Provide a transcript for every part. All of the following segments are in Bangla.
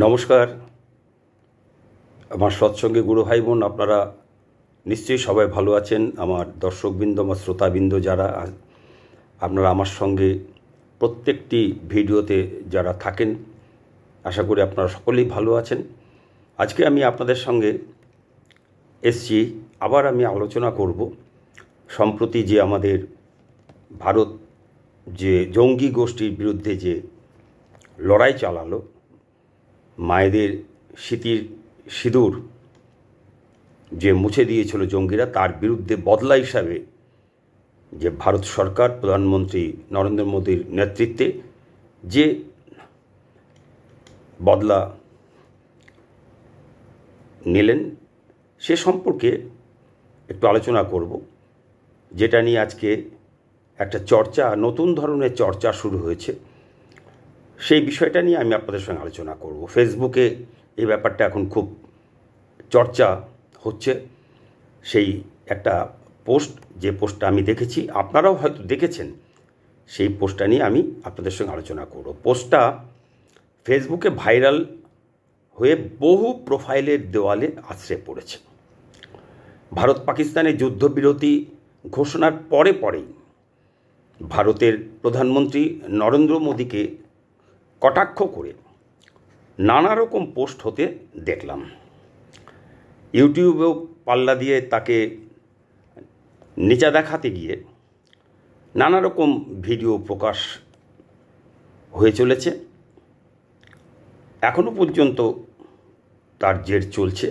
নমস্কার, আমার সৎসঙ্গে গুরু ভাই বোন, আপনারা নিশ্চয়ই সবাই ভালো আছেন। আমার দর্শকবৃন্দ, আমার শ্রোতাবৃন্দ যারা আপনারা আমার সঙ্গে প্রত্যেকটি ভিডিওতে যারা থাকেন, আশা করি আপনারা সকলেই ভালো আছেন। আজকে আমি আপনাদের সঙ্গে এসছি, আবার আমি আলোচনা করব সম্প্রতি যে আমাদের ভারত যে জঙ্গি গোষ্ঠীর বিরুদ্ধে যে লড়াই চালালো, মায়েদের স্মৃতির সিঁদুর যে মুছে দিয়েছিল জঙ্গিরা, তার বিরুদ্ধে বদলা হিসাবে যে ভারত সরকার প্রধানমন্ত্রী নরেন্দ্র মোদীর নেতৃত্বে যে বদলা নিলেন, সে সম্পর্কে একটু আলোচনা করব, যেটা নিয়ে আজকে একটা চর্চা, নতুন ধরনের চর্চা শুরু হয়েছে। সেই বিষয়টা নিয়ে আমি আপনাদের সঙ্গে আলোচনা করব। ফেসবুকে এই ব্যাপারটা এখন খুব চর্চা হচ্ছে। সেই একটা পোস্ট, যে পোস্টটা আমি দেখেছি, আপনারাও হয়তো দেখেছেন, সেই পোস্টটা নিয়ে আমি আপনাদের সঙ্গে আলোচনা করব। পোস্টটা ফেসবুকে ভাইরাল হয়ে বহু প্রোফাইলের দেওয়ালে আছড়ে পড়েছে। ভারত পাকিস্তানের যুদ্ধবিরতি ঘোষণার পরেই ভারতের প্রধানমন্ত্রী নরেন্দ্র মোদীকে কটাক্ষ করে নানা রকম পোস্ট হতে দেখলাম। ইউটিউবেও পাল্লা দিয়ে তাকে নিচা দেখাতে গিয়ে নানা রকম ভিডিও প্রকাশ হয়ে চলেছে। এখনও পর্যন্ত তার জের চলছে।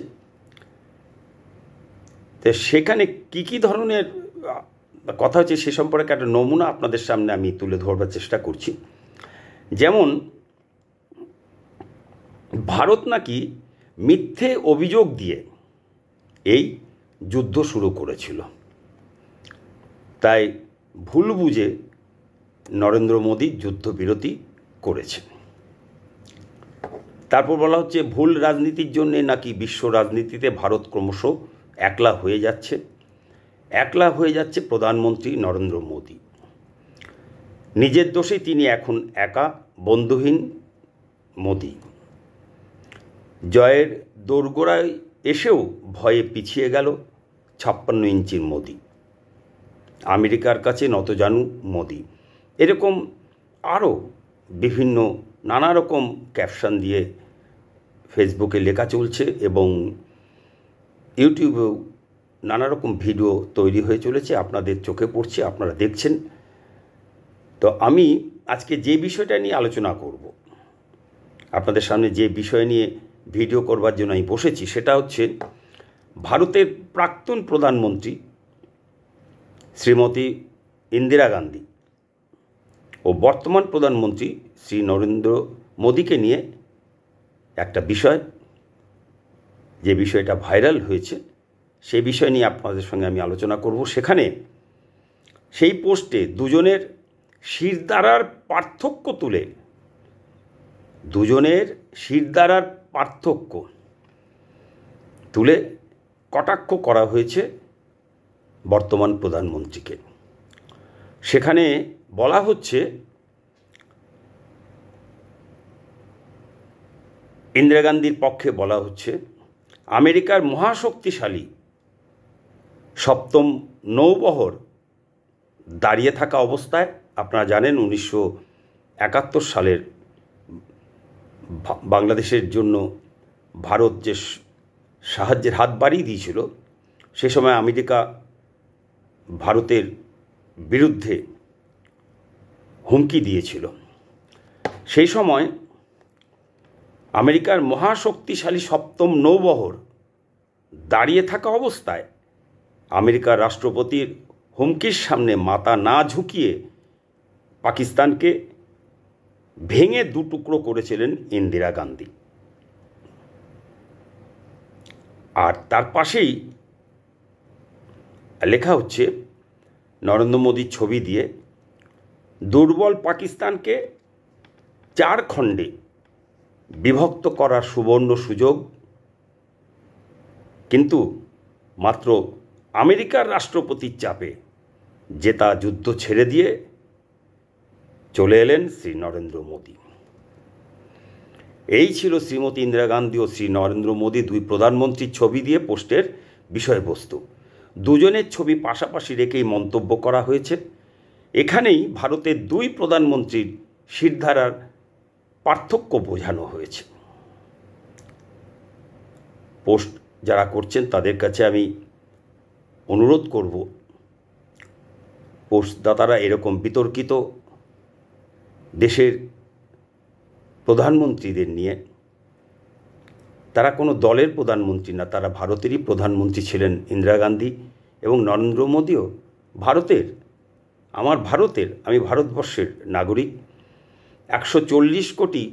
তো সেখানে কী ধরনের কথা হচ্ছে সে সম্পর্কে একটা নমুনা আপনাদের সামনে আমি তুলে ধরবার চেষ্টা করছি। যেমন, ভারত নাকি মিথ্যে অভিযোগ দিয়ে এই যুদ্ধ শুরু করেছিল, তাই ভুল বুঝে নরেন্দ্র মোদী যুদ্ধবিরতি করেছেন। তারপর বলা হচ্ছে ভুল রাজনীতির জন্যে নাকি বিশ্ব রাজনীতিতে ভারত ক্রমশ একলা হয়ে যাচ্ছে প্রধানমন্ত্রী নরেন্দ্র মোদী। নিজের দোষে তিনি এখন একা, বন্ধুহীন মোদী। জয়ের দোরগোড়ায় এসেও ভয়ে পিছিয়ে গেল 56 ইঞ্চির মোদী। আমেরিকার কাছে নতজানু মোদী। এরকম আরও বিভিন্ন নানা রকম ক্যাপশন দিয়ে ফেসবুকে লেখা চলছে এবং ইউটিউবেও নানা রকম ভিডিও তৈরি হয়ে চলেছে, আপনাদের চোখে পড়ছে, আপনারা দেখছেন। তো আমি আজকে যে বিষয়টা নিয়ে আলোচনা করব, আপনাদের সামনে যে বিষয় নিয়ে ভিডিও করবার জন্য আমি বসেছি, সেটা হচ্ছে ভারতের প্রাক্তন প্রধানমন্ত্রী শ্রীমতী ইন্দিরা গান্ধী ও বর্তমান প্রধানমন্ত্রী শ্রী নরেন্দ্র মোদীকে নিয়ে একটা বিষয়, যে বিষয়টা ভাইরাল হয়েছে, সেই বিষয় নিয়ে আপনাদের সঙ্গে আমি আলোচনা করব। সেখানে সেই পোস্টে দুজনের শিরদাঁড়ার পার্থক্য তুলে কটাক্ষ করা হয়েছে বর্তমান প্রধানমন্ত্রীকে। সেখানে বলা হচ্ছে, ইন্দিরা গান্ধীর পক্ষে বলা হচ্ছে, আমেরিকার মহাশক্তিশালী 7ম নৌবহর দাঁড়িয়ে থাকা অবস্থায়, আপনারা জানেন 1971 সালের বাংলাদেশের জন্য ভারত যে সাহায্যের হাত বাড়িয়ে দিয়েছিল, সে সময় আমেরিকা ভারতের বিরুদ্ধে হুমকি দিয়েছিল। সেই সময় আমেরিকার মহাশক্তিশালী 7ম নৌবহর দাঁড়িয়ে থাকা অবস্থায় আমেরিকার রাষ্ট্রপতির হুমকির সামনে মাথা না ঝুঁকিয়ে পাকিস্তানকে ভেঙে 2 টুকরো করেছিলেন ইন্দিরা গান্ধী। আর তার পাশেই লেখা হচ্ছে নরেন্দ্র মোদীর ছবি দিয়ে, দুর্বল পাকিস্তানকে 4 খণ্ডে বিভক্ত করার সুবর্ণ সুযোগ, কিন্তু মাত্র আমেরিকার রাষ্ট্রপতির চাপে জেতা যুদ্ধ ছেড়ে দিয়ে চলে এলেন শ্রী নরেন্দ্র মোদী। এই ছিল শ্রীমতী ইন্দিরা গান্ধী ও শ্রী নরেন্দ্র মোদী দুই প্রধানমন্ত্রীর ছবি দিয়ে পোস্টের বিষয়বস্তু। দুজনের ছবি পাশাপাশি রেখেই মন্তব্য করা হয়েছে। এখানেই ভারতের দুই প্রধানমন্ত্রীর শিরধারার পার্থক্য বোঝানো হয়েছে। পোস্ট যারা করছেন তাদের কাছে আমি অনুরোধ করব, পোস্টদাতারা এরকম বিতর্কিত দেশের প্রধানমন্ত্রীদের নিয়ে, তারা কোনো দলের প্রধানমন্ত্রী না, তারা ভারতেরই প্রধানমন্ত্রী ছিলেন ইন্দিরা গান্ধী, এবং নরেন্দ্র মোদীও ভারতের, আমি ভারতবর্ষের নাগরিক। 140 কোটি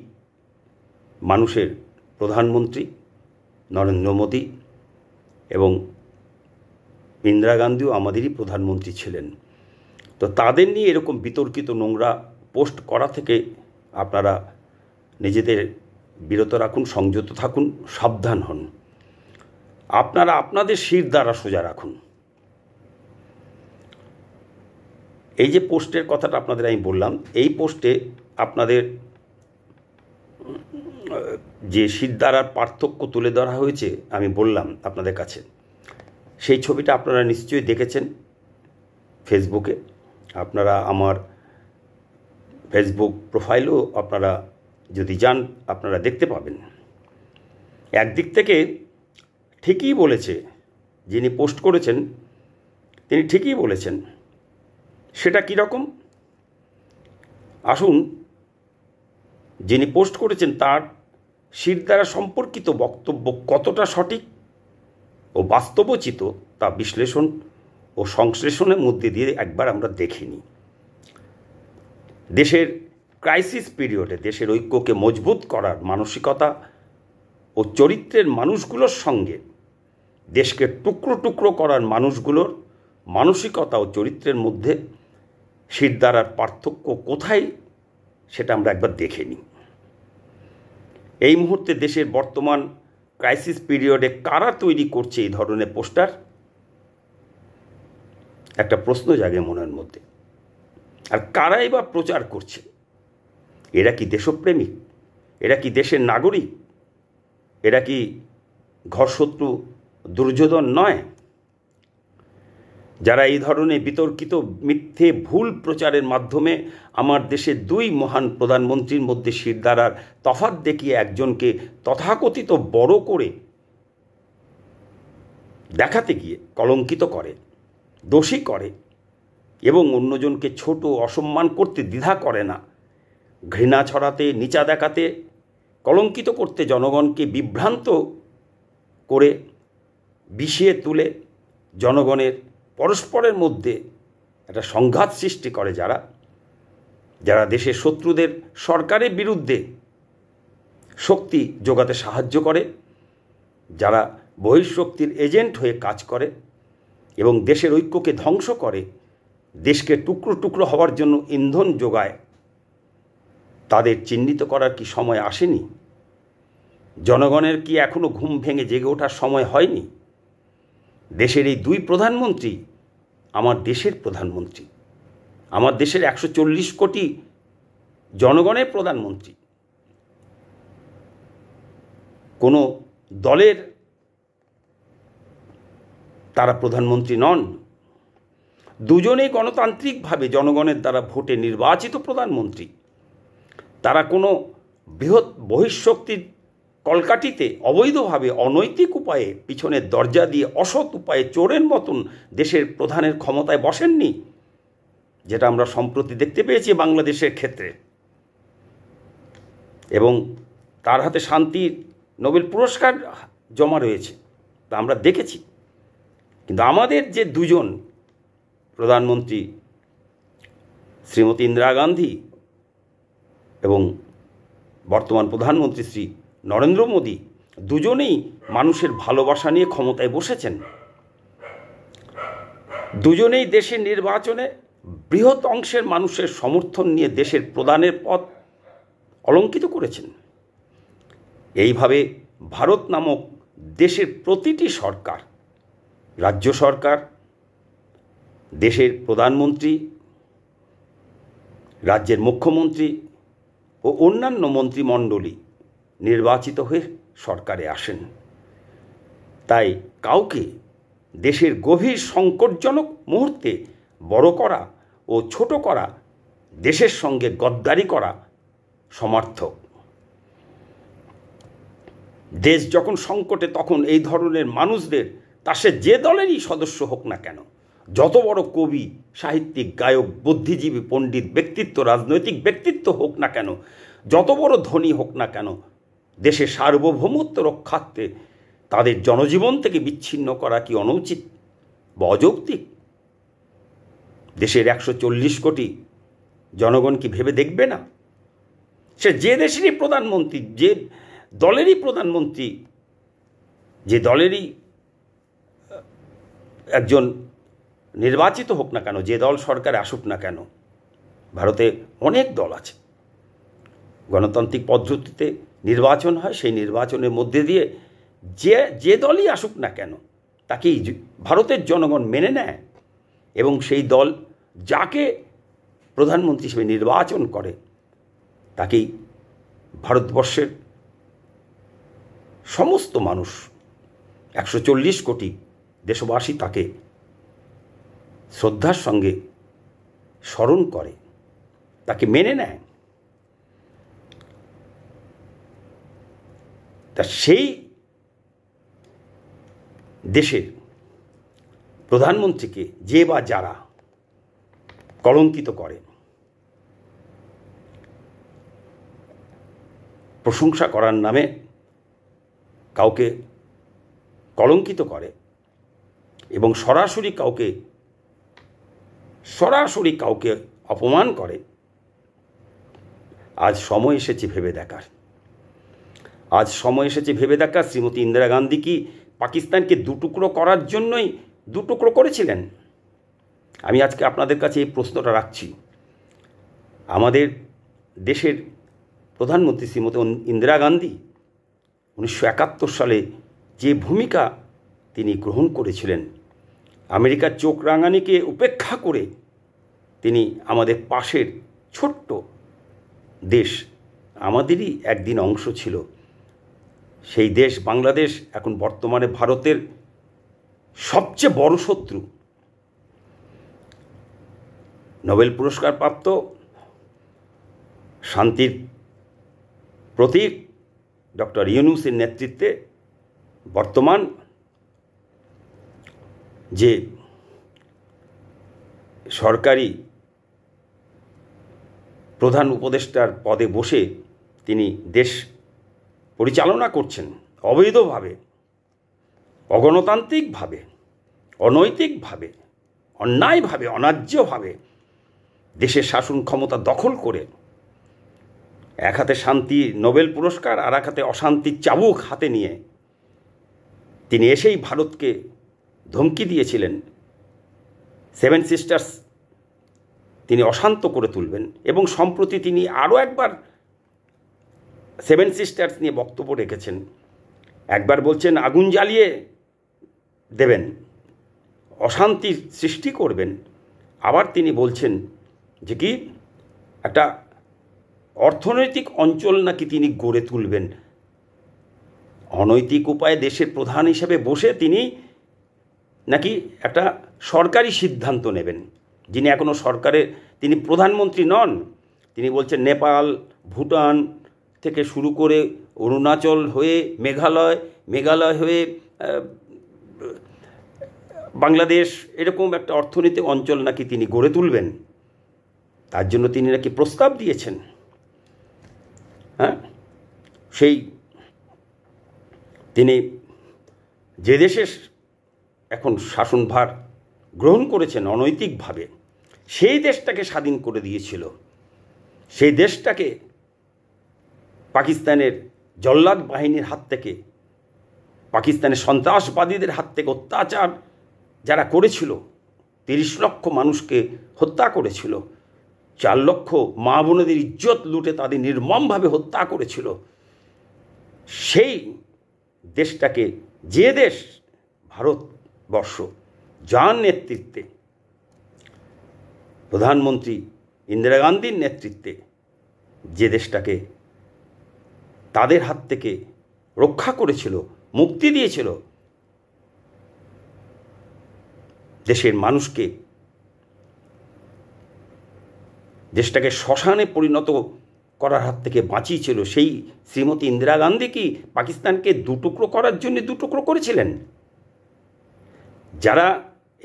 মানুষের প্রধানমন্ত্রী নরেন্দ্র মোদী, এবং ইন্দিরা গান্ধীও আমাদেরই প্রধানমন্ত্রী ছিলেন। তো তাদের নিয়ে এরকম বিতর্কিত নোংরা পোস্ট করা থেকে আপনারা নিজেদের বিরত রাখুন, সংযত থাকুন, সাবধান হন। আপনারা আপনাদের শির দ্বারা সোজা রাখুন। এই যে পোস্টের কথাটা আপনাদের আমি বললাম, এই পোস্টে আপনাদের যে শিরদাঁড়ার পার্থক্য তুলে ধরা হয়েছে আমি বললাম আপনাদের কাছে, সেই ছবিটা আপনারা নিশ্চয়ই দেখেছেন ফেসবুকে। আপনারা আমার ফেসবুক প্রোফাইলও আপনারা যদি যান আপনারা দেখতে পাবেন। একদিক থেকে ঠিকই বলেছে, যিনি পোস্ট করেছেন তিনি ঠিকই বলেছেন। সেটা কীরকম আসুন, যিনি পোস্ট করেছেন তার শিরদাঁড়া সম্পর্কিত বক্তব্য কতটা সঠিক ও বাস্তবোচিত তা বিশ্লেষণ ও সংশ্লেষণের মধ্যে দিয়ে একবার আমরা দেখে নিই। দেশের ক্রাইসিস পিরিয়ডে দেশের ঐক্যকে মজবুত করার মানসিকতা ও চরিত্রের মানুষগুলোর সঙ্গে দেশকে টুকরো টুকরো করার মানুষগুলোর মানসিকতা ও চরিত্রের মধ্যে শিরদাঁড়ার পার্থক্য কোথায় সেটা আমরা একবার দেখে নিই। এই মুহূর্তে দেশের বর্তমান ক্রাইসিস পিরিয়ডে কারা তৈরি করছে এই ধরনের পোস্টার, একটা প্রশ্ন জাগে মনের মধ্যে। আর কারাই বা প্রচার করছে? এরা কি দেশপ্রেমিক? এরা কি দেশের নাগরিক? এরা কি ঘরশত্রু দুর্যোধন নয়? যারা এই ধরনের বিতর্কিত মিথ্যে ভুল প্রচারের মাধ্যমে আমার দেশের দুই মহান প্রধানমন্ত্রীর মধ্যে শিরদাঁড়ার তফাৎ দেখিয়ে একজনকে তথাকথিত বড় করে দেখাতে গিয়ে কলঙ্কিত করে, দোষী করে এবং অন্যজনকে ছোট অসম্মান করতে দ্বিধা করে না, ঘৃণা ছড়াতে, নীচা দেখাতে, কলঙ্কিত করতে, জনগণকে বিভ্রান্ত করে বিষিয়ে তুলে জনগণের পরস্পরের মধ্যে একটা সংঘাত সৃষ্টি করে, যারা দেশের শত্রুদের সরকারের বিরুদ্ধে শক্তি যোগাতে সাহায্য করে, যারা বহিঃশক্তির এজেন্ট হয়ে কাজ করে এবং দেশের ঐক্যকে ধ্বংস করে, দেশকে টুকরো টুকরো হওয়ার জন্য ইন্ধন যোগায়, তাদের চিহ্নিত করার কি সময় আসেনি? জনগণের কি এখনও ঘুম ভেঙে জেগে ওঠার সময় হয়নি? দেশের এই দুই প্রধানমন্ত্রী আমার দেশের প্রধানমন্ত্রী, আমার দেশের 140 কোটি জনগণের প্রধানমন্ত্রী। কোনো দলের তারা প্রধানমন্ত্রী নন। দুজনেই গণতান্ত্রিকভাবে জনগণের দ্বারা ভোটে নির্বাচিত প্রধানমন্ত্রী। তারা কোনো বৃহৎ বহিঃশক্তির কলকাঠিতে অবৈধভাবে অনৈতিক উপায়ে পিছনের দরজা দিয়ে অসৎ উপায়ে চোরের মতন দেশের প্রধানের ক্ষমতায় বসেননি, যেটা আমরা সম্প্রতি দেখতে পেয়েছি বাংলাদেশের ক্ষেত্রে। এবং তার হাতে শান্তির নোবেল পুরস্কার জমা রয়েছে, তা আমরা দেখেছি। কিন্তু আমাদের যে দুজন প্রধানমন্ত্রী, শ্রীমতী ইন্দিরা গান্ধী এবং বর্তমান প্রধানমন্ত্রী শ্রী নরেন্দ্র মোদী, দুজনেই মানুষের ভালোবাসা নিয়ে ক্ষমতায় বসেছেন। দুজনেই দেশের নির্বাচনে বৃহৎ অংশের মানুষের সমর্থন নিয়ে দেশের প্রধানের পদ অলঙ্কিত করেছেন। এইভাবে ভারত নামক দেশের প্রতিটি সরকার, রাজ্য সরকার, দেশের প্রধানমন্ত্রী, রাজ্যের মুখ্যমন্ত্রী ও অন্যান্য মন্ত্রিমণ্ডলী নির্বাচিত হয়ে সরকারে আসেন। তাই কাউকে দেশের গভীর সংকটজনক মুহূর্তে বড় করা ও ছোট করা দেশের সঙ্গে গদ্দারি করা সমার্থক। দেশ যখন সংকটে তখন এই ধরনের মানুষদের, তা সে যে দলেরই সদস্য হোক না কেন, যত বড় কবি, সাহিত্যিক, গায়ক, বুদ্ধিজীবী, পণ্ডিত, ব্যক্তিত্ব, রাজনৈতিক ব্যক্তিত্ব হোক না কেন, যত বড় ধনী হোক না কেন, দেশের সার্বভৌমত্ব রক্ষার্থে তাদের জনজীবন থেকে বিচ্ছিন্ন করা কি অনুচিত বা অযৌক্তিক? দেশের 140 কোটি জনগণ কি ভেবে দেখবে না? সে যে দেশেরই প্রধানমন্ত্রী, যে দলেরই প্রধানমন্ত্রী, যে দলেরই একজন নির্বাচিত হোক না কেন, যে দল সরকারে আসুক না কেন, ভারতে অনেক দল আছে, গণতান্ত্রিক পদ্ধতিতে নির্বাচন হয়, সেই নির্বাচনের মধ্যে দিয়ে যে দলই আসুক না কেন তাকেই ভারতের জনগণ মেনে নেয় এবং সেই দল যাকে প্রধানমন্ত্রী হিসেবে নির্বাচন করে তাকেই ভারতবর্ষের সমস্ত মানুষ, 140 কোটি দেশবাসী তাকে শ্রদ্ধার সঙ্গে স্মরণ করে, তাকে মেনে নেয়। তা সেই দেশের প্রধানমন্ত্রীকে যে বা যারা কলঙ্কিত করে, প্রশংসা করার নামে কাউকে কলঙ্কিত করে এবং সরাসরি কাউকে অপমান করে, আজ সময় এসেছে ভেবে দেখার। শ্রীমতী ইন্দিরা গান্ধী কি পাকিস্তানকে দুটুকরো করার জন্যই দুটুকরো করেছিলেন? আমি আজকে আপনাদের কাছে এই প্রশ্নটা রাখছি। আমাদের দেশের প্রধানমন্ত্রী শ্রীমতী ইন্দিরা গান্ধী 1971 সালে যে ভূমিকা তিনি গ্রহণ করেছিলেন, আমেরিকার চোখ রাঙানিকে উপেক্ষা করে তিনি আমাদের পাশের ছোট্ট দেশ, আমাদেরই একদিন অংশ ছিল, সেই দেশ বাংলাদেশ এখন বর্তমানে ভারতের সবচেয়ে বড় শত্রু। নোবেল পুরস্কার প্রাপ্ত শান্তির প্রতীক ডক্টর ইউনূসের নেতৃত্বে বর্তমান যে সরকারি প্রধান উপদেষ্টার পদে বসে তিনি দেশ পরিচালনা করছেন, অবৈধভাবে, অগণতান্ত্রিকভাবে, অনৈতিকভাবে, অন্যায়ভাবে, অন্যায্যভাবে দেশের শাসন ক্ষমতা দখল করে এক হাতে শান্তি নোবেল পুরস্কার আর এক হাতে অশান্তির চাবুক হাতে নিয়ে তিনি এসেই ভারতকে ধমকি দিয়েছিলেন 7 সিস্টার্স তিনি অশান্ত করে তুলবেন, এবং সম্প্রতি তিনি আরও একবার 7 সিস্টার্স নিয়ে বক্তব্য রেখেছেন। একবার বলছেন আগুন জ্বালিয়ে দেবেন, অশান্তির সৃষ্টি করবেন, আবার তিনি বলছেন যে কি একটা অর্থনৈতিক অঞ্চল নাকি তিনি গড়ে তুলবেন। অনৈতিক উপায়ে দেশের প্রধান হিসেবে বসে তিনি নাকি একটা সরকারি সিদ্ধান্ত নেবেন, যিনি এখনও সরকারের, তিনি প্রধানমন্ত্রী নন। তিনি বলছেন নেপাল, ভুটান থেকে শুরু করে অরুণাচল হয়ে মেঘালয় হয়ে বাংলাদেশ, এরকম একটা অর্থনৈতিক অঞ্চল নাকি তিনি গড়ে তুলবেন, তার জন্য তিনি নাকি প্রস্তাব দিয়েছেন। সেই তিনি যে দেশের এখন শাসনভার গ্রহণ করেছেন অনৈতিকভাবে, সেই দেশটাকে স্বাধীন করে দিয়েছিল, সেই দেশটাকে পাকিস্তানের জল্লাদ বাহিনীর হাত থেকে, পাকিস্তানের সন্ত্রাসবাদীদের হাত থেকে অত্যাচার যারা করেছিল, 30 লক্ষ মানুষকে হত্যা করেছিল, 4 লক্ষ মা বোনেদের ইজ্জত লুটে তাদের নির্মমভাবে হত্যা করেছিল, সেই দেশটাকে, যে দেশ ভারতবর্ষ যার নেতৃত্বে, প্রধানমন্ত্রী ইন্দিরা গান্ধীর নেতৃত্বে যে দেশটাকে তাদের হাত থেকে রক্ষা করেছিল, মুক্তি দিয়েছিল, দেশের মানুষকে, দেশটাকে শ্মশানে পরিণত করার হাত থেকে বাঁচিয়েছিল, সেই শ্রীমতী ইন্দিরা গান্ধী কি পাকিস্তানকে দুটুকরো করার জন্য দুটুকরো করেছিলেন? যারা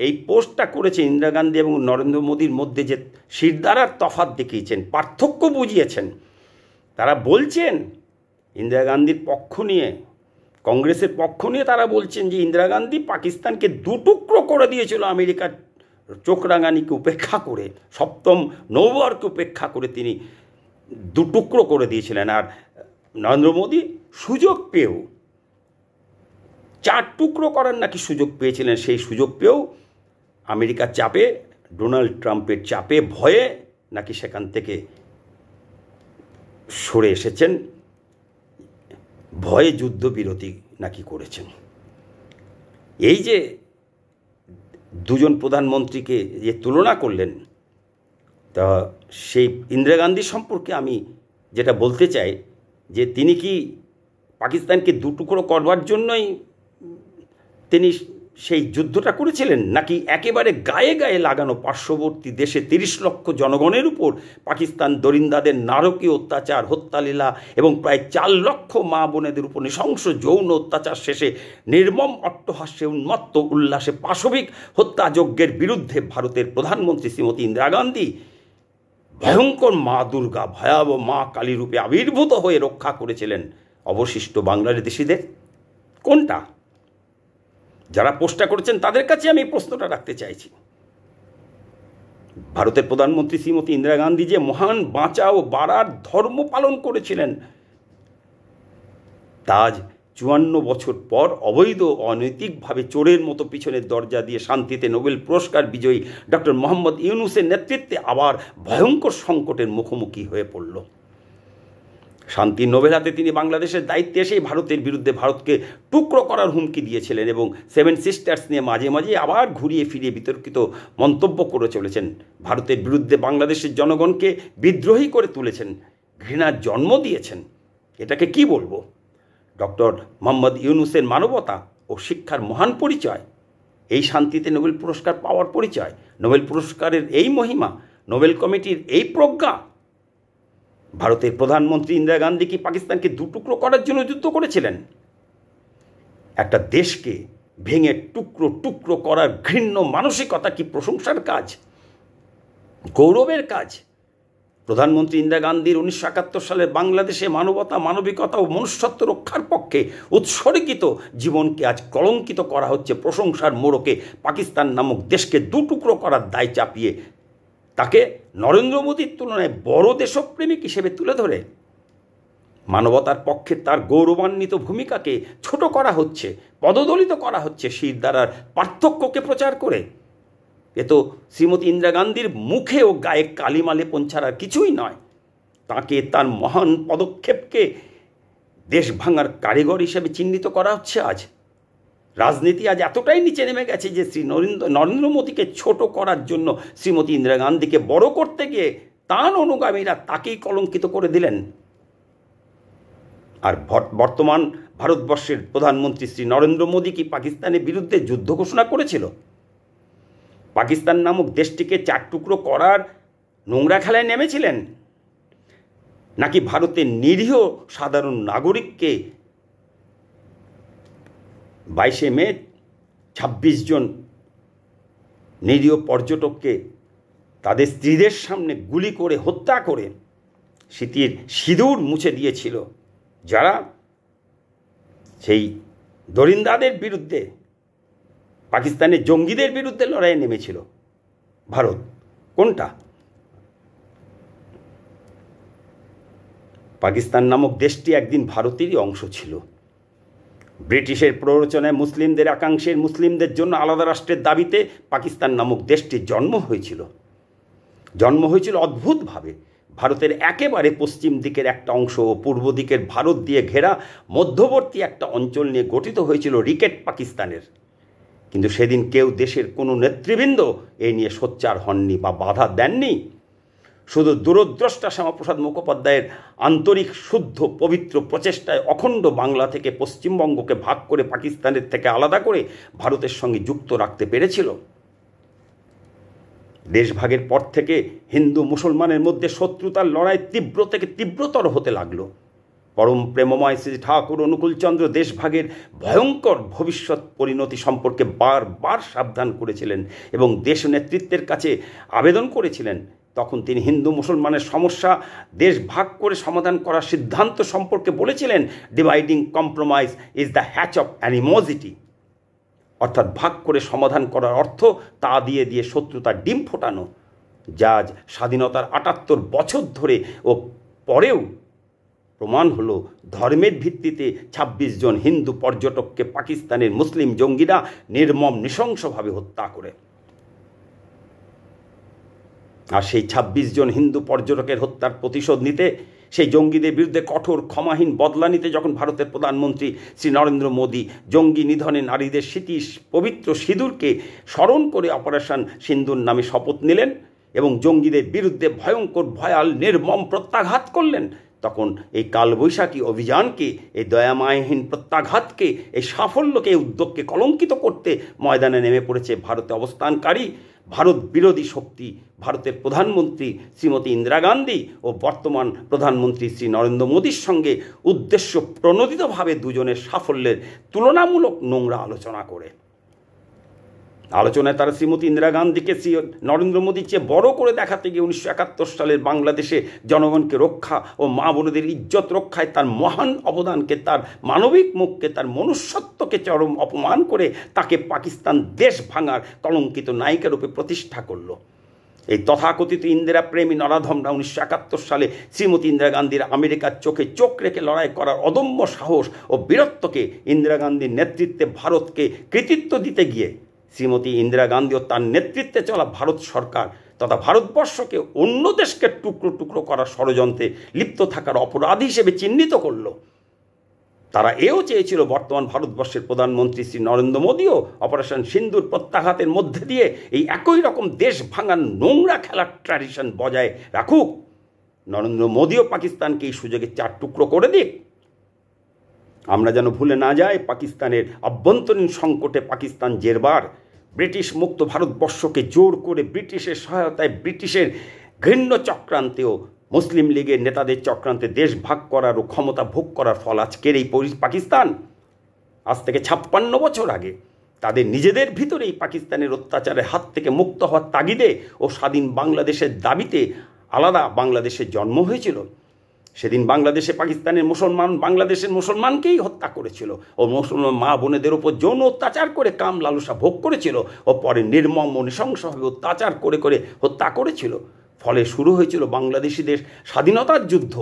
এই পোস্টটা করেছে ইন্দিরা গান্ধী এবং নরেন্দ্র মোদীর মধ্যে যে শিরদাঁড়ার তফাৎ দেখিয়েছেন, পার্থক্য বুঝিয়েছেন, তারা বলছেন ইন্দিরা গান্ধীর পক্ষ নিয়ে, কংগ্রেসের পক্ষ নিয়ে তারা বলছেন যে ইন্দিরা গান্ধী পাকিস্তানকে দুটুকরো করে দিয়েছিল আমেরিকার চোখরাঙানিকে উপেক্ষা করে, সপ্তম নৌবরকে উপেক্ষা করে তিনি দুটুকরো করে দিয়েছিলেন। আর নরেন্দ্র মোদী সুযোগ পেয়েও, 4 টুকরো করার নাকি সুযোগ পেয়েছিলেন, সেই সুযোগ পেয়েও আমেরিকার চাপে, ডোনাল্ড ট্রাম্পের চাপে, ভয়ে নাকি সেখান থেকে সরে এসেছেন, ভয়ে যুদ্ধবিরতি নাকি করেছেন। এই যে দুজন প্রধানমন্ত্রীকে যে তুলনা করলেন, তা সেই ইন্দিরা গান্ধী সম্পর্কে আমি যেটা বলতে চাই যে তিনি কি পাকিস্তানকে দুটুকরো করবার জন্যই তিনি সেই যুদ্ধটা করেছিলেন, নাকি একেবারে গায়ে গায়ে লাগানো পার্শ্ববর্তী দেশে 30 লক্ষ জনগণের উপর পাকিস্তান দরিন্দাদের নারকীয় অত্যাচার, হত্যালীলা এবং প্রায় 4 লক্ষ মা বোনেদের উপর নৃশংস যৌন অত্যাচার শেষে নির্মম অট্টহাস্যে উন্মত্ত উল্লাসে পাশবিক হত্যাযজ্ঞের বিরুদ্ধে ভারতের প্রধানমন্ত্রী শ্রীমতী ইন্দিরা গান্ধী ভয়ঙ্কর মা দুর্গা, ভয়াবহ মা কালী রূপে আবির্ভূত হয়ে রক্ষা করেছিলেন অবশিষ্ট বাংলাদেশিদের? কোনটা? যারা পোস্টটা করেছেন তাদের কাছে আমি এই প্রশ্নটা রাখতে চাইছি। ভারতের প্রধানমন্ত্রী শ্রীমতী ইন্দিরা গান্ধী যে মহান বাঁচা ও বাড়ার ধর্ম পালন করেছিলেন, তা আজ 54 বছর পর অবৈধ অনৈতিকভাবে চোরের মতো পিছনের দরজা দিয়ে শান্তিতে নোবেল পুরস্কার বিজয়ী ডক্টর মোহাম্মদ ইউনূসের নেতৃত্বে আবার ভয়ঙ্কর সংকটের মুখোমুখি হয়ে পড়ল। শান্তি নোবেল হাতে তিনি বাংলাদেশের দায়িত্বে এসেই ভারতের বিরুদ্ধে ভারতকে টুকরো করার হুমকি দিয়েছিলেন এবং 7 সিস্টার্স নিয়ে মাঝে মাঝে আবার ঘুরিয়ে ফিরিয়ে বিতর্কিত মন্তব্য করে চলেছেন। ভারতের বিরুদ্ধে বাংলাদেশের জনগণকে বিদ্রোহী করে তুলেছেন, ঘৃণার জন্ম দিয়েছেন। এটাকে কি বলবো? ডক্টর মোহাম্মদ ইউনূসের মানবতা ও শিক্ষার মহান পরিচয়, এই শান্তিতে নোবেল পুরস্কার পাওয়ার পরিচয়, নোবেল পুরস্কারের এই মহিমা, নোবেল কমিটির এই প্রজ্ঞা। ভারতের প্রধানমন্ত্রী ইন্দিরা গান্ধী কি পাকিস্তানকে দুটুকরো করার জন্য যুদ্ধ করেছিলেন? একটা দেশকে ভেঙে টুকরো টুকরো করার ঘৃণ্য মানসিকতা কি প্রশংসার কাজ, গৌরবের কাজ? প্রধানমন্ত্রী ইন্দিরা গান্ধীর 1971 সালের বাংলাদেশে মানবতা, মানবিকতা ও মনুষ্যত্ব রক্ষার পক্ষে উৎসর্গিত জীবনকে আজ কলঙ্কিত করা হচ্ছে প্রশংসার মোড়কে পাকিস্তান নামক দেশকে দুটুকরো করার দায় চাপিয়ে তাকে নরেন্দ্র মোদীর তুলনায় বড় দেশপ্রেমিক হিসেবে তুলে ধরে মানবতার পক্ষে তার গৌরবান্বিত ভূমিকাকে ছোট করা হচ্ছে, পদদলিত করা হচ্ছে শিরদাঁড়ার পার্থক্যকে প্রচার করে। এ তো শ্রীমতী ইন্দিরা গান্ধীর মুখে ও গায়ে কালিমা লেপন ছাড়া কিছুই নয়। তাকে তার মহান পদক্ষেপকে দেশ ভাঙার কারিগর হিসেবে চিহ্নিত করা হচ্ছে আজ। রাজনীতি আজ এতটাই নিচে নেমে গেছে যে নরেন্দ্র মোদীকে ছোট করার জন্য শ্রীমতী ইন্দিরা গান্ধীকে বড় করতে গিয়ে তাঁর অনুগামীরা তাকেই কলঙ্কিত করে দিলেন। আর বর্তমান ভারতবর্ষের প্রধানমন্ত্রী শ্রী নরেন্দ্র মোদী কি পাকিস্তানের বিরুদ্ধে যুদ্ধ ঘোষণা করেছিল? পাকিস্তান নামক দেশটিকে 4 টুকরো করার নোংরা খেলায় নেমেছিলেন? নাকি ভারতের নিরীহ সাধারণ নাগরিককে 22 মে 26 জন নিরীহ পর্যটককে তাদের স্ত্রীদের সামনে গুলি করে হত্যা করে স্মৃতির সিঁদুর মুছে দিয়েছিল, যারা সেই দরিন্দাদের বিরুদ্ধে, পাকিস্তানের জঙ্গিদের বিরুদ্ধে লড়াইয়ে নেমেছিল? ভারত কোনটা? পাকিস্তান নামক দেশটি একদিন ভারতেরই অংশ ছিল। ব্রিটিশের প্ররোচনায় মুসলিমদের একাংশের মুসলিমদের জন্য আলাদা রাষ্ট্রের দাবিতে পাকিস্তান নামক দেশটির জন্ম হয়েছিল অদ্ভুতভাবে। ভারতের একেবারে পশ্চিম দিকের একটা অংশ ও পূর্ব দিকের ভারত দিয়ে ঘেরা মধ্যবর্তী একটা অঞ্চল নিয়ে গঠিত হয়েছিল রিকেট পাকিস্তানের। কিন্তু সেদিন কেউ দেশের কোনো নেতৃবৃন্দ এই নিয়ে সোচ্চার হননি বা বাধা দেননি। শুধু দূরদ্রষ্টা শ্যামাপ্রসাদ মুখোপাধ্যায়ের আন্তরিক শুদ্ধ পবিত্র প্রচেষ্টায় অখণ্ড বাংলা থেকে পশ্চিমবঙ্গকে ভাগ করে পাকিস্তানের থেকে আলাদা করে ভারতের সঙ্গে যুক্ত রাখতে পেরেছিল। দেশভাগের পর থেকে হিন্দু মুসলমানের মধ্যে শত্রুতার লড়াই তীব্র থেকে তীব্রতর হতে লাগলো। পরম প্রেমময় শ্রী ঠাকুর অনুকূলচন্দ্র দেশভাগের ভয়ঙ্কর ভবিষ্যৎ পরিণতি সম্পর্কে বারবার সাবধান করেছিলেন এবং দেশ নেতৃত্বের কাছে আবেদন করেছিলেন। তখন তিনি হিন্দু মুসলমানের সমস্যা দেশ ভাগ করে সমাধান করার সিদ্ধান্ত সম্পর্কে বলেছিলেন, dividing compromise is the hatch of animosity, অর্থাৎ ভাগ করে সমাধান করার অর্থ তা দিয়ে দিয়ে শত্রুতার ডিম ফোটানো, যা আজ স্বাধীনতার ৭৮ বছর ধরে ও পরেও প্রমাণ হলো ধর্মের ভিত্তিতে ২৬ জন হিন্দু পর্যটককে পাকিস্তানের মুসলিম জঙ্গিরা নির্মম নৃশংসভাবে হত্যা করে। আর সেই ২৬ জন হিন্দু পর্যটকের হত্যার প্রতিশোধ নিতে, সেই জঙ্গিদের বিরুদ্ধে কঠোর ক্ষমাহীন বদলা নিতে যখন ভারতের প্রধানমন্ত্রী শ্রী নরেন্দ্র মোদী জঙ্গি নিধনে নারীদের স্মৃতি পবিত্র সিঁদুরকে স্মরণ করে অপারেশন সিন্দুর নামে শপথ নিলেন এবং জঙ্গিদের বিরুদ্ধে ভয়ঙ্কর ভয়াল নির্মম প্রত্যাঘাত করলেন, তখন এই কালবৈশাখী অভিযানকে, এই দয়ামায়হীন প্রত্যাঘাতকে, এই সাফল্যকে, এই উদ্যোগকে কলঙ্কিত করতে ময়দানে নেমে পড়েছে ভারতে অবস্থানকারী ভারত বিরোধী শক্তি, ভারতের প্রধানমন্ত্রী শ্রীমতী ইন্দিরা গান্ধী ও বর্তমান প্রধানমন্ত্রী শ্রী নরেন্দ্র মোদীর সঙ্গে উদ্দেশ্য প্রণোদিতভাবে দুজনের সাফল্যের তুলনামূলক নোংরা আলোচনা করে। আলোচনায় তারা শ্রীমতী ইন্দিরা গান্ধীকে শ্রী নরেন্দ্র মোদীর চেয়ে বড় করে দেখাতে গিয়ে ১৯৭১ সালের বাংলাদেশে জনগণকে রক্ষা ও মা বোনেদের ইজ্জত রক্ষায় তার মহান অবদানকে, তার মানবিক মুখকে, তার মনুষ্যত্বকে চরম অপমান করে তাকে পাকিস্তান দেশ ভাঙার কলঙ্কিত নায়িকা রূপে প্রতিষ্ঠা করল। এই তথাকথিত ইন্দিরা প্রেমী নরাধমরা ১৯৭১ সালে শ্রীমতী ইন্দিরা গান্ধীর আমেরিকার চোখে চোখ রেখে লড়াই করার অদম্য সাহস ও বীরত্বকে ইন্দিরা গান্ধীর নেতৃত্বে ভারতকে কৃতিত্ব দিতে গিয়ে শ্রীমতী ইন্দিরা গান্ধী ও তার নেতৃত্বে চলা ভারত সরকার তথা ভারতবর্ষকে অন্য দেশকে টুকরো টুকরো করার ষড়যন্ত্রে লিপ্ত থাকার অপরাধী হিসেবে চিহ্নিত করল। তারা এও চেয়েছিল বর্তমান ভারতবর্ষের প্রধানমন্ত্রী শ্রী নরেন্দ্র মোদীও অপারেশন সিন্দুর প্রত্যাঘাতের মধ্যে দিয়ে এই একই রকম দেশ ভাঙার নোংরা খেলার ট্র্যাডিশন বজায় রাখুক। নরেন্দ্র মোদীও পাকিস্তানকে এই সুযোগে ৪ টুকরো করে দিক। আমরা যেন ভুলে না যাই, পাকিস্তানের আভ্যন্তরীণ সংকটে পাকিস্তান জেরবার ব্রিটিশ মুক্ত ভারতবর্ষকে জোর করে ব্রিটিশের সহায়তায় ব্রিটিশের ঘৃণ্য চক্রান্তেও মুসলিম লীগের নেতাদের চক্রান্তে দেশ ভাগ করার ও ক্ষমতা ভোগ করার ফল আজকের এই পাকিস্তান। আজ থেকে ৫৬ বছর আগে তাদের নিজেদের ভিতরেই পাকিস্তানের অত্যাচারের হাত থেকে মুক্ত হওয়ার তাগিদে ও স্বাধীন বাংলাদেশের দাবিতে আলাদা বাংলাদেশের জন্ম হয়েছিল। সেদিন বাংলাদেশে পাকিস্তানের মুসলমান বাংলাদেশের মুসলমানকেই হত্যা করেছিল ও মুসলমান মা বোনেদের ওপর যৌন অত্যাচার করে কাম লালসা ভোগ করেছিল ও পরে নির্মম ও নৃশংসভাবে অত্যাচার করে করে হত্যা করেছিল। ফলে শুরু হয়েছিল বাংলাদেশিদের স্বাধীনতার যুদ্ধ।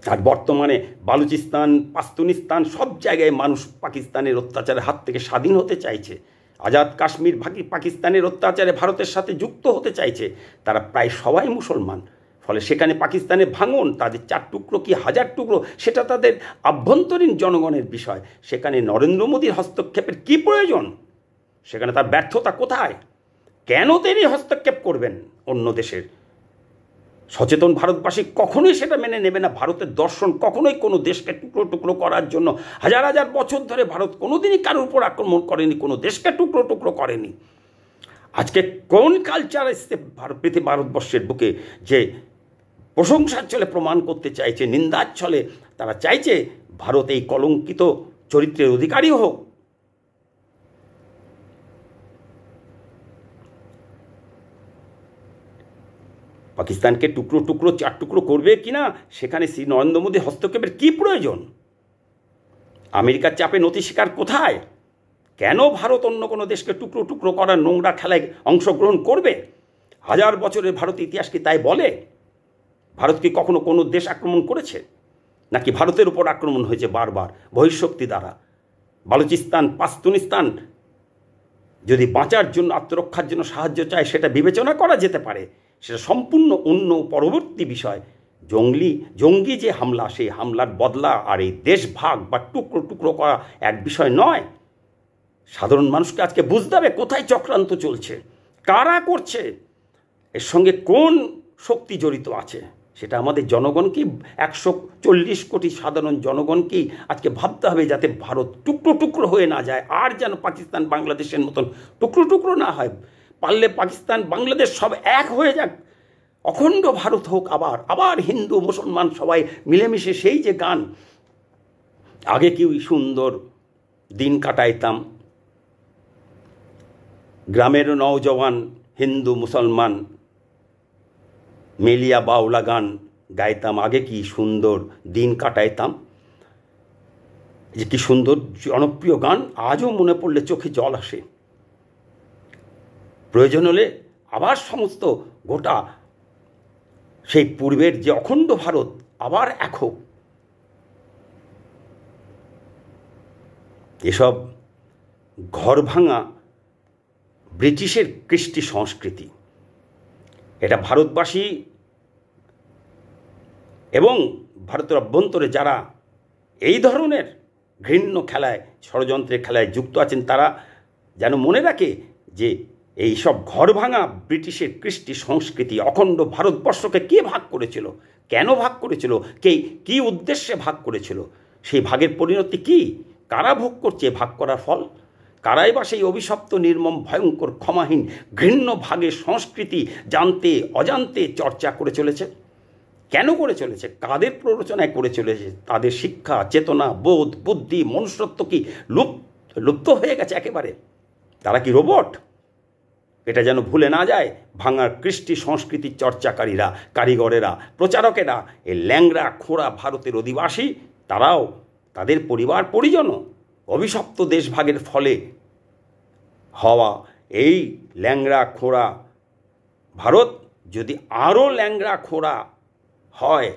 আর বর্তমানে বালুচিস্তান, পাস্তুনিস্তান সব জায়গায় মানুষ পাকিস্তানের অত্যাচারের হাত থেকে স্বাধীন হতে চাইছে। আজাদ কাশ্মীর পাকিস্তানের অত্যাচারে ভারতের সাথে যুক্ত হতে চাইছে। তারা প্রায় সবাই মুসলমান। ফলে সেখানে পাকিস্তানের ভাঙন, তাদের ৪ টুকরো কি ১০০০ টুকরো, সেটা তাদের আভ্যন্তরীণ জনগণের বিষয়। সেখানে নরেন্দ্র মোদীর হস্তক্ষেপের কি প্রয়োজন? সেখানে তার ব্যর্থতা কোথায়? কেন তিনি হস্তক্ষেপ করবেন অন্য দেশের? সচেতন ভারতবাসী কখনোই সেটা মেনে নেবে না। ভারতের দর্শন কখনোই কোনো দেশকে টুকরো টুকরো করার জন্য, হাজার হাজার বছর ধরে ভারত কোনোদিনই কারোর উপর আক্রমণ করেনি, কোনো দেশকে টুকরো টুকরো করেনি। আজকে কোন কালচার এসছে ভারতবর্ষের বুকে যে প্রশংসার ছলে প্রমাণ করতে চাইছে, নিন্দার ছলে তারা চাইছে ভারত এই কলঙ্কিত চরিত্রের অধিকারী হোক। পাকিস্তানকে টুকরো টুকরো ৪ টুকরো করবে কিনা সেখানে শ্রী নরেন্দ্র মোদী হস্তক্ষেপের কী প্রয়োজন? আমেরিকার চাপে নতি স্বীকার কোথায়? কেন ভারত অন্য কোনো দেশকে টুকরো টুকরো করার নোংরা খেলায় অংশগ্রহণ করবে? হাজার বছরের ভারত ইতিহাস কি তাই বলে? ভারত কি কখনো কোনো দেশ আক্রমণ করেছে? নাকি ভারতের উপর আক্রমণ হয়েছে বারবার বহিঃশক্তি দ্বারা? বালুচিস্তান, পাস্তুনিস্তান যদি বাঁচার জন্য, আত্মরক্ষার জন্য সাহায্য চায় সেটা বিবেচনা করা যেতে পারে, সেটা সম্পূর্ণ অন্য পরবর্তী বিষয়। জঙ্গি যে হামলা, সেই হামলার বদলা আর এই দেশ ভাগ বা টুকরো টুকরো করা এক বিষয় নয়। সাধারণ মানুষকে আজকে বুঝতে হবে কোথায় চক্রান্ত চলছে, কারা করছে, এর সঙ্গে কোন শক্তি জড়িত আছে, সেটা আমাদের জনগণকেই 140 কোটি সাধারণ জনগণকেই আজকে ভাবতে হবে, যাতে ভারত টুকরো টুকরো হয়ে না যায়, আর যেন পাকিস্তান বাংলাদেশের মতন টুকরো টুকরো না হয়। পারলে পাকিস্তান বাংলাদেশ সব এক হয়ে যাক, অখণ্ড ভারত হোক, আবার আবার হিন্দু মুসলমান সবাই মিলেমিশে সেই যে গান, আগে কি সুন্দর দিন কাটাইতাম, গ্রামের নওজওয়ান হিন্দু মুসলমান মেলিয়া বাউলা গান গাইতাম, আগে কি সুন্দর দিন কাটাইতাম, যে কি সুন্দর জনপ্রিয় গান, আজও মনে পড়লে চোখে জল আসে। প্রয়োজন হলে আবার সমস্ত গোটা সেই পূর্বের যে অখণ্ড ভারত আবার এক হোক। এসব ঘর ভাঙা ব্রিটিশের কৃষ্টি সংস্কৃতি, এটা ভারতবাসী এবং ভারতের অভ্যন্তরে যারা এই ধরনের ঘৃণ্য খেলায়, ষড়যন্ত্রের খেলায় যুক্ত আছেন, তারা যেন মনে রাখে যে এই সব ঘর ভাঙা ব্রিটিশের কৃষ্টি সংস্কৃতি অখণ্ড ভারতবর্ষকে কে ভাগ করেছিল, কেন ভাগ করেছিল, কে কী উদ্দেশ্যে ভাগ করেছিল, সেই ভাগের পরিণতি কী, কারা ভোগ করছে ভাগ করার ফল, কারাই বা সেই অভিশপ্ত নির্মম ভয়ঙ্কর ক্ষমাহীন ঘৃণ্য ভাগের সংস্কৃতি জানতে অজান্তে চর্চা করে চলেছে, কেন করে চলেছে, কাদের প্ররোচনায় করে চলেছে, তাদের শিক্ষা চেতনা বোধ বুদ্ধি মনুষ্যত্ব কি লুপ্ত হয়ে গেছে একেবারে, তারা কি রোবট? এটা যেন ভুলে না যায় ভাঙার কৃষ্টি সংস্কৃতির চর্চাকারীরা, কারিগরেরা, প্রচারকেরা, এই ল্যাংড়া খোঁড়া ভারতের অধিবাসী, তারাও তাদের পরিবার পরিজনও অভিশপ্ত দেশভাগের ফলে হওয়া এই ল্যাংড়া খোঁড়া ভারত যদি আরও ল্যাংড়া খোঁড়া হয়,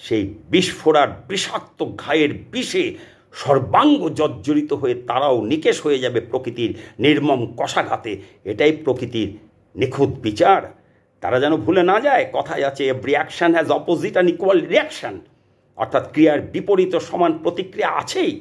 সেই বিস্ফোরার বিষাক্ত ঘায়ের বিষে সর্বাঙ্গ জর্জরিত হয়ে তারাও নিকেশ হয়ে যাবে প্রকৃতির নির্মম কষাঘাতে। এটাই প্রকৃতির নিখুঁত বিচার। তারা যেন ভুলে না যায়, কথায় আছে every action has opposite and equal reaction, অর্থাৎ ক্রিয়ার বিপরীত সমান প্রতিক্রিয়া আছেই।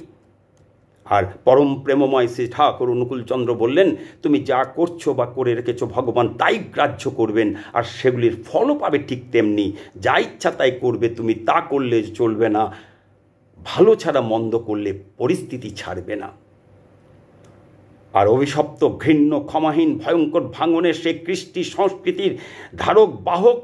আর পরম প্রেমময় শ্রী ঠাকুর অনুকূলচন্দ্র বললেন, তুমি যা করছো বা করে রেখেছো ভগবান তাই গ্রাহ্য করবেন, আর সেগুলির ফলও পাবে ঠিক তেমনি। যা ইচ্ছা তাই করবে তুমি, তা করলে চলবে না, ভালো ছাড়া মন্দ করলে পরিস্থিতি ছাড়বে না। আর অভিশপ্ত ঘৃণ্য ক্ষমাহীন ভয়ঙ্কর ভাঙনের সেই কৃষ্টি সংস্কৃতির ধারক বাহক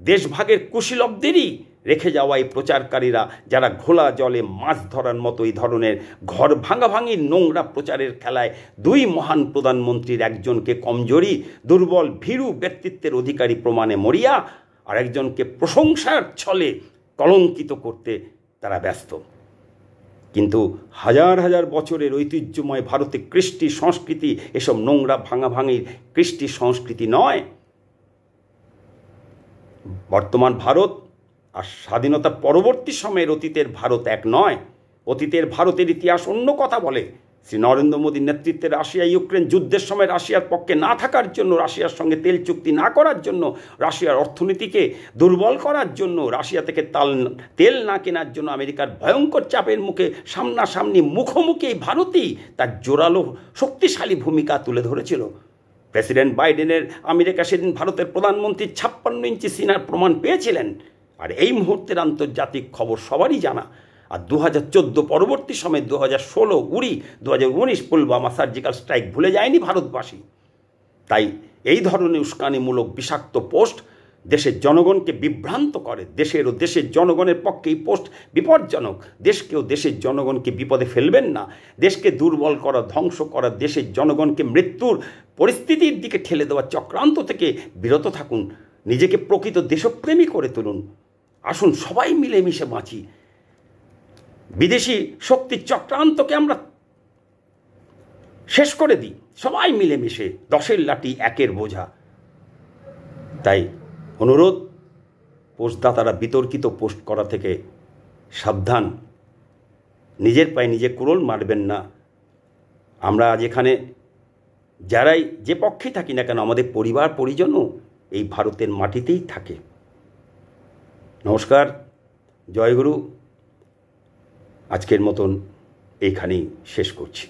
দেশভাগের কুশীলবদেরই রেখে যাওয়া এই প্রচারকারীরা, যারা ঘোলা জলে মাছ ধরার মতো এই ধরনের ঘর ভাঙাভাঙির নোংরা প্রচারের খেলায় দুই মহান প্রধানমন্ত্রীর একজনকে কমজোরি দুর্বল ভীরু ব্যক্তিত্বের অধিকারী প্রমাণে মরিয়া আর একজনকে প্রশংসার ছলে কলঙ্কিত করতে তারা ব্যস্ত। কিন্তু হাজার হাজার বছরের ঐতিহ্যময় ভারতের কৃষ্টি সংস্কৃতি এসব নোংরা ভাঙাভাঙির কৃষ্টি সংস্কৃতি নয়। বর্তমান ভারত আর স্বাধীনতা পরবর্তী সময়ের অতীতের ভারত এক নয়। অতীতের ভারতের ইতিহাস অন্য কথা বলে। শ্রী নরেন্দ্র মোদীর নেতৃত্বে রাশিয়া ইউক্রেন যুদ্ধের সময় রাশিয়ার পক্ষে না থাকার জন্য, রাশিয়ার সঙ্গে তেল চুক্তি না করার জন্য, রাশিয়ার অর্থনীতিকে দুর্বল করার জন্য, রাশিয়া থেকে তেল না কেনার জন্য আমেরিকার ভয়ঙ্কর চাপের মুখে সামনাসামনি মুখোমুখি ভারতই তার জোরালো শক্তিশালী ভূমিকা তুলে ধরেছিল। প্রেসিডেন্ট বাইডেনের আমেরিকা সেদিন ভারতের প্রধানমন্ত্রী 56 ইঞ্চি সিনার প্রমাণ পেয়েছিলেন। আর এই মুহূর্তের আন্তর্জাতিক খবর সবারই জানা। আর 2014 পরবর্তী সময়ে 2016 উড়ি 2019 পুলওয়ামা সার্জিক্যাল স্ট্রাইক ভুলে যায়নি ভারতবাসী। তাই এই ধরনের উস্কানিমূলক বিষাক্ত পোস্ট দেশের জনগণকে বিভ্রান্ত করে। দেশের ও দেশের জনগণের পক্ষে এই পোস্ট বিপজ্জনক। দেশকেও দেশের জনগণকে বিপদে ফেলবেন না। দেশকে দুর্বল করা, ধ্বংস করা, দেশের জনগণকে মৃত্যুর পরিস্থিতির দিকে ঠেলে দেওয়া চক্রান্ত থেকে বিরত থাকুন। নিজেকে প্রকৃত দেশপ্রেমী করে তুলুন। আসুন সবাই মিলেমিশে বাঁচি। বিদেশি শক্তির চক্রান্তকে আমরা শেষ করে দিই সবাই মিলেমিশে। 10-এর লাঠি 1-এর বোঝা। তাই অনুরোধ, পোস্টদাতারা বিতর্কিত পোস্ট করা থেকে সাবধান। নিজের পায়ে নিজে কুড়োল মারবেন না। আমরা আজ এখানে যারাই যে পক্ষে থাকি না কেন, আমাদের পরিবার পরিজনও এই ভারতের মাটিতেই থাকে। নমস্কার, জয়গুরু। আজকের মতন এইখানেই শেষ করছি।